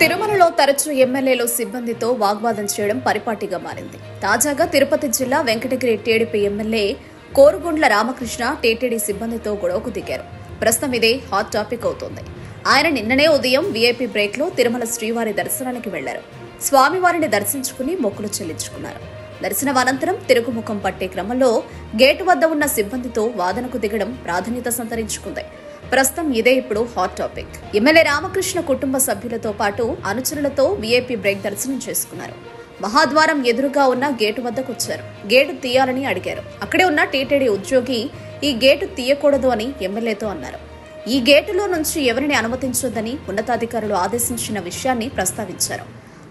తిరుమలలో తరచూ ఎమ్మెల్యేలు సిబ్బందితో వాగ్వాదం చేయడం పరిపాటిగా మారింది. తాజాగా తిరుపతి జిల్లా Venkatagiri TDP MLA Korugundla Ramakrishna TTD సిబ్బందితో గొడవకు దిగారు. ప్రస్తుతం ఇదే హాట్ టాపిక్ అవుతోంది. ఆయన నిన్ననే ఉదయం వీఐపీ బ్రేక్ లో తిరుమల శ్రీవారి దర్శనానికి వెళ్లారు. స్వామివారిని దర్శించుకుని మొక్కులు చెల్లించుకున్నారు. దర్శనం అనంతరం తిరుగుముఖం పట్టే క్రమంలో గేటు వద్ద ఉన్న సిబ్బందితో వాదనకు దిగడం ప్రాధాన్యత సంతరించుకుంది. ప్రస్తుతం ఇదే ఇప్పుడు హాట్ టాపిక్. ఎమ్మెల్యే రామకృష్ణ కుటుంబ సభ్యులతో పాటు అనుచరులతో వీఐపీ బ్రేక్ దర్శనం చేసుకున్నారు. మహాద్వారం ఎదురుగా ఉన్న గేటు వద్దకు వచ్చారు. గేటు తీయాలని అడిగారు. అక్కడే ఉన్న టీటీడీ ఉద్యోగి ఈ గేటు తీయకూడదు అని ఎమ్మెల్యేతో అన్నారు. ఈ గేటులో నుంచి ఎవరిని అనుమతించొద్దని ఉన్నతాధికారులు ఆదేశించిన విషయాన్ని ప్రస్తావించారు.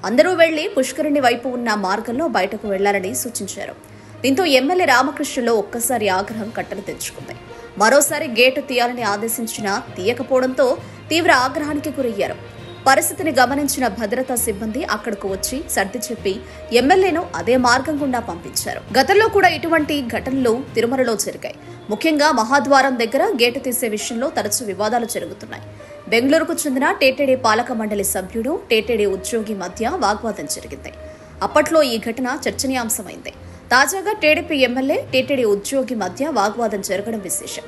అందరూ వెళ్లి పుష్కరిణి వైపు ఉన్న మార్గంలో బయటకు వెళ్లాలని సూచించారు. దీంతో ఎమ్మెల్యే రామకృష్ణలో ఒక్కసారి ఆగ్రహం కట్టలు తెచ్చుకుంది. మరోసారి గేటు తీయాలని ఆదేశించినా తీయకపోవడంతో తీవ్ర ఆగ్రహానికి గురయ్యారు. పరిస్థితిని గమనించిన భద్రతా సిబ్బంది అక్కడకు వచ్చి సర్ది చెప్పి ఎమ్మెల్యేను అదే మార్గం గుండా పంపించారు. గతంలో కూడా ఇటువంటి ఘటనలు తిరుమలలో జరిగాయి. ముఖ్యంగా మహాద్వారం దగ్గర గేటు తీసే విషయంలో తరచూ వివాదాలు జరుగుతున్నాయి. బెంగళూరుకు చెందిన టీటీడీ పాలక మండలి సభ్యుడు టీటీడీ ఉద్యోగి మధ్య వాగ్వాదం జరిగింది. అప్పట్లో ఈ ఘటన చర్చనీయాంశమైంది. తాజాగా టీడీపీ ఎమ్మెల్యే టీటీడీ ఉద్యోగి మధ్య వాగ్వాదం జరగడం విశేషం.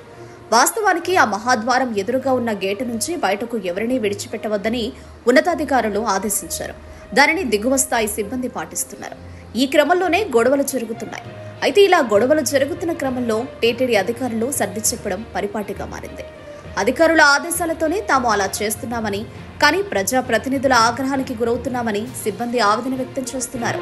వాస్తవానికి ఆ మహాద్వారం ఎదురుగా ఉన్న గేటు నుంచి బయటకు ఎవరినీ విడిచిపెట్టవద్దని ఉన్నతాధికారులు ఆదేశించారు. దానిని దిగువ స్థాయి సిబ్బంది పాటిస్తున్నారు. ఈ క్రమంలోనే గొడవలు జరుగుతున్నాయి. అయితే ఇలా గొడవలు జరుగుతున్న క్రమంలో టీటీడీ అధికారులు సర్ది చెప్పడం పరిపాటిగా మారింది. అధికారుల ఆదేశాలతోనే తాము అలా చేస్తున్నామని, కానీ ప్రజాప్రతినిధుల ఆగ్రహానికి గురవుతున్నామని సిబ్బంది ఆవేదన వ్యక్తం చేస్తున్నారు.